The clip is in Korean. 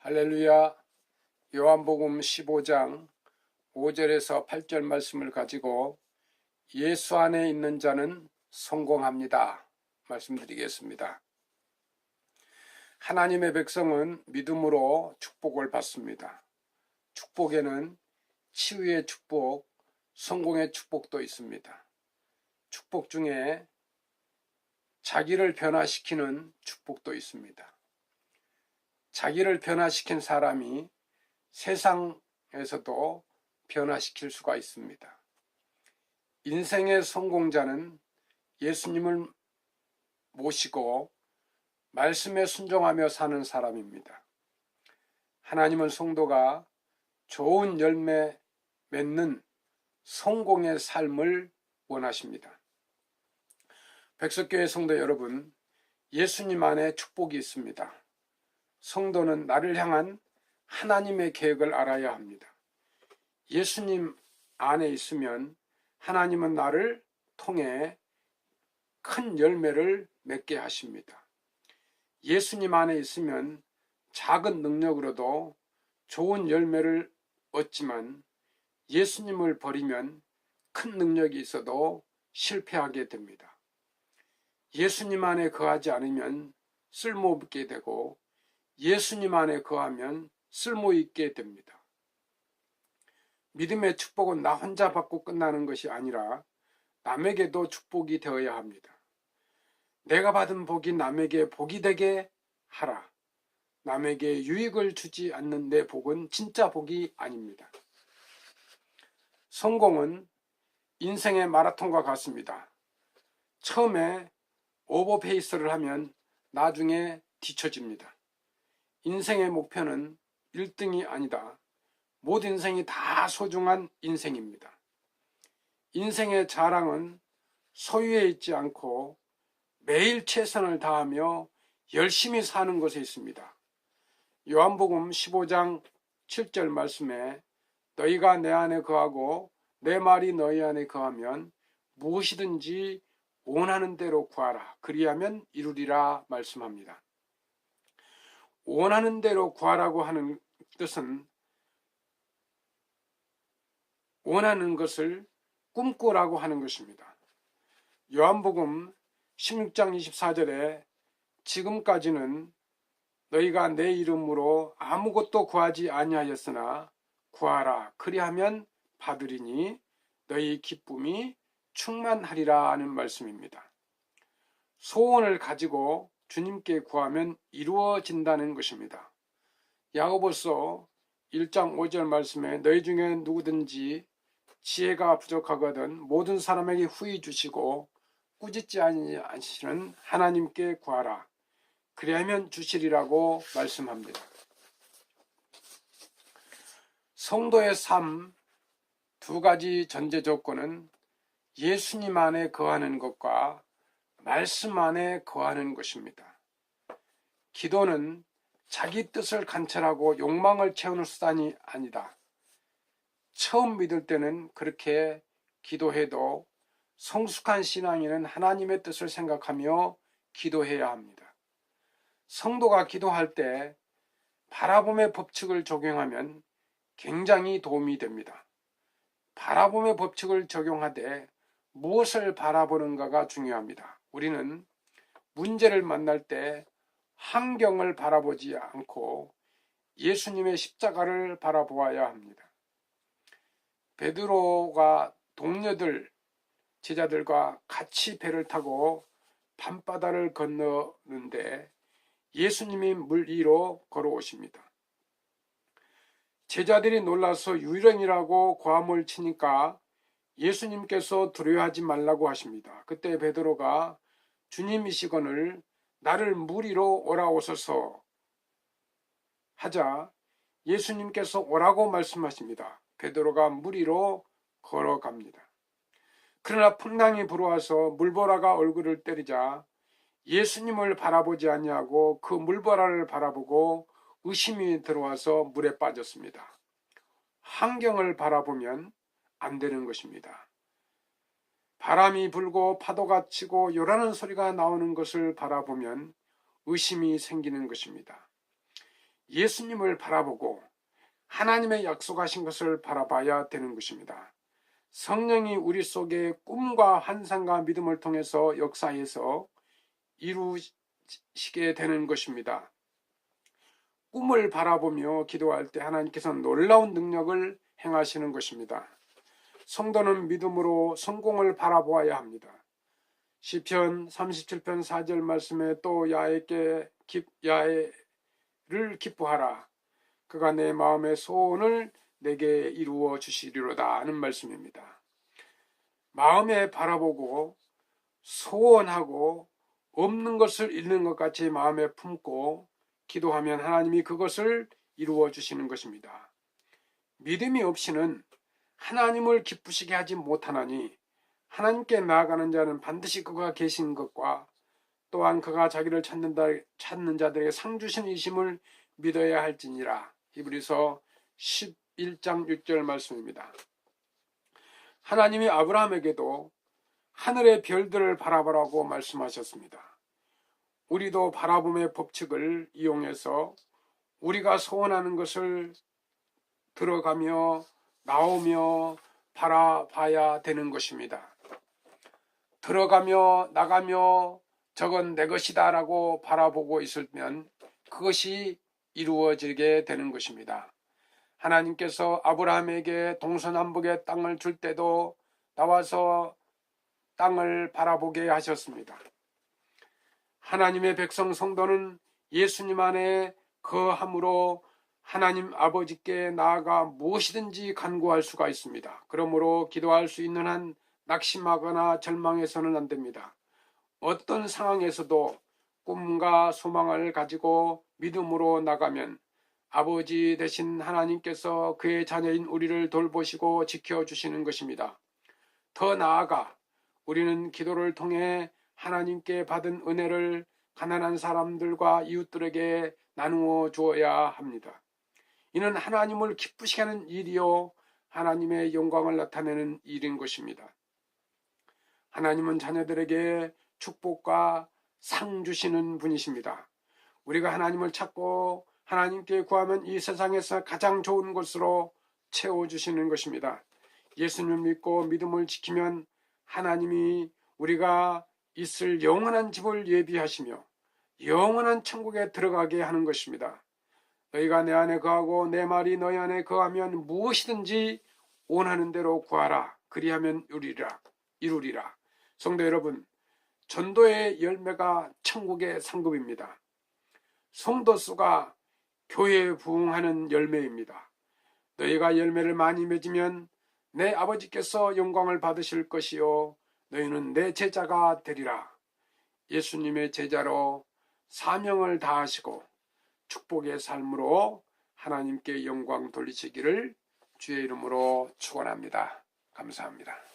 할렐루야. 요한복음 15장 5절에서 8절 말씀을 가지고 예수 안에 있는 자는 성공합니다 말씀드리겠습니다. 하나님의 백성은 믿음으로 축복을 받습니다. 축복에는 치유의 축복, 성공의 축복도 있습니다. 축복 중에 자기를 변화시키는 축복도 있습니다. 자기를 변화시킨 사람이 세상에서도 변화시킬 수가 있습니다. 인생의 성공자는 예수님을 모시고 말씀에 순종하며 사는 사람입니다. 하나님은 성도가 좋은 열매 맺는 성공의 삶을 원하십니다. 백석교회 성도 여러분, 예수님 안에 축복이 있습니다. 성도는 나를 향한 하나님의 계획을 알아야 합니다. 예수님 안에 있으면 하나님은 나를 통해 큰 열매를 맺게 하십니다. 예수님 안에 있으면 작은 능력으로도 좋은 열매를 얻지만 예수님을 버리면 큰 능력이 있어도 실패하게 됩니다. 예수님 안에 거하지 않으면 쓸모없게 되고 예수님 안에 거하면 쓸모있게 됩니다. 믿음의 축복은 나 혼자 받고 끝나는 것이 아니라 남에게도 축복이 되어야 합니다. 내가 받은 복이 남에게 복이 되게 하라. 남에게 유익을 주지 않는 내 복은 진짜 복이 아닙니다. 성공은 인생의 마라톤과 같습니다. 처음에 오버페이스를 하면 나중에 뒤처집니다. 인생의 목표는 1등이 아니다. 모든 인생이 다 소중한 인생입니다. 인생의 자랑은 소유에 있지 않고 매일 최선을 다하며 열심히 사는 것에 있습니다. 요한복음 15장 7절 말씀에 너희가 내 안에 거하고 내 말이 너희 안에 거하면 무엇이든지 원하는 대로 구하라. 그리하면 이루리라 말씀합니다. 원하는 대로 구하라고 하는 뜻은 원하는 것을 꿈꾸라고 하는 것입니다. 요한복음 16장 24절에 지금까지는 너희가 내 이름으로 아무것도 구하지 아니하였으나 구하라 그리하면 받으리니 너희 기쁨이 충만하리라 하는 말씀입니다. 소원을 가지고 주님께 구하면 이루어진다는 것입니다. 야고보서 1장 5절 말씀에 너희 중에 누구든지 지혜가 부족하거든 모든 사람에게 후히 주시고 꾸짖지 아니하시는 하나님께 구하라. 그리하면 주시리라고 말씀합니다. 성도의 삶 두 가지 전제 조건은 예수님 안에 거하는 것과 말씀 안에 거하는 것입니다. 기도는 자기 뜻을 관찰하고 욕망을 채우는 수단이 아니다. 처음 믿을 때는 그렇게 기도해도 성숙한 신앙인은 하나님의 뜻을 생각하며 기도해야 합니다. 성도가 기도할 때 바라봄의 법칙을 적용하면 굉장히 도움이 됩니다. 바라봄의 법칙을 적용하되 무엇을 바라보는가가 중요합니다. 우리는 문제를 만날 때 환경을 바라보지 않고 예수님의 십자가를 바라보아야 합니다. 베드로가 동료들, 제자들과 같이 배를 타고 밤바다를 건너는데 예수님이 물 위로 걸어오십니다. 제자들이 놀라서 유령이라고 고함을 치니까 예수님께서 두려워하지 말라고 하십니다. 그때 베드로가 주님이시거늘 나를 물 위로 오라오소서 하자 예수님께서 오라고 말씀하십니다. 베드로가 물 위로 걸어갑니다. 그러나 풍랑이 불어와서 물보라가 얼굴을 때리자 예수님을 바라보지 아니하고 그 물보라를 바라보고 의심이 들어와서 물에 빠졌습니다. 환경을 바라보면 안 되는 것입니다. 바람이 불고 파도가 치고 요란한 소리가 나오는 것을 바라보면 의심이 생기는 것입니다. 예수님을 바라보고 하나님의 약속하신 것을 바라봐야 되는 것입니다. 성령이 우리 속에 꿈과 환상과 믿음을 통해서 역사해서 이루시게 되는 것입니다. 꿈을 바라보며 기도할 때 하나님께서 놀라운 능력을 행하시는 것입니다. 성도는 믿음으로 성공을 바라보아야 합니다. 시편 37편 4절 말씀에 또 야훼를 기뻐하라. 그가 내 마음의 소원을 내게 이루어 주시리로다 하는 말씀입니다. 마음에 바라보고 소원하고 없는 것을 잃는 것 같이 마음에 품고 기도하면 하나님이 그것을 이루어 주시는 것입니다. 믿음이 없이는 하나님을 기쁘시게 하지 못하나니 하나님께 나아가는 자는 반드시 그가 계신 것과 또한 그가 자기를 찾는 자들에게 상 주시는 믿어야 할지니라. 히브리서 11장 6절 말씀입니다. 하나님이 아브라함에게도 하늘의 별들을 바라보라고 말씀하셨습니다. 우리도 바라봄의 법칙을 이용해서 우리가 소원하는 것을 들어가며 나오며 바라봐야 되는 것입니다. 들어가며 나가며 저건 내 것이다 라고 바라보고 있으면 그것이 이루어지게 되는 것입니다. 하나님께서 아브라함에게 동서남북의 땅을 줄 때도 나와서 땅을 바라보게 하셨습니다. 하나님의 백성 성도는 예수님 안에 거함으로 하나님 아버지께 나아가 무엇이든지 간구할 수가 있습니다. 그러므로 기도할 수 있는 한 낙심하거나 절망해서는 안 됩니다. 어떤 상황에서도 꿈과 소망을 가지고 믿음으로 나가면 아버지 되신 하나님께서 그의 자녀인 우리를 돌보시고 지켜주시는 것입니다. 더 나아가 우리는 기도를 통해 하나님께 받은 은혜를 가난한 사람들과 이웃들에게 나누어 주어야 합니다. 이는 하나님을 기쁘시게 하는 일이요 하나님의 영광을 나타내는 일인 것입니다. 하나님은 자녀들에게 축복과 상 주시는 분이십니다. 우리가 하나님을 찾고 하나님께 구하면 이 세상에서 가장 좋은 것으로 채워주시는 것입니다. 예수님을 믿고 믿음을 지키면 하나님이 우리가 있을 영원한 집을 예비하시며 영원한 천국에 들어가게 하는 것입니다. 너희가 내 안에 거하고 내 말이 너희 안에 거하면 무엇이든지 원하는 대로 구하라. 그리하면 이루리라. 성도 여러분, 전도의 열매가 천국의 상급입니다. 성도수가 교회에 부응하는 열매입니다. 너희가 열매를 많이 맺으면 내 아버지께서 영광을 받으실 것이요 너희는 내 제자가 되리라. 예수님의 제자로 사명을 다하시고 축복의 삶으로 하나님께 영광 돌리시기를 주의 이름으로 축원합니다. 감사합니다.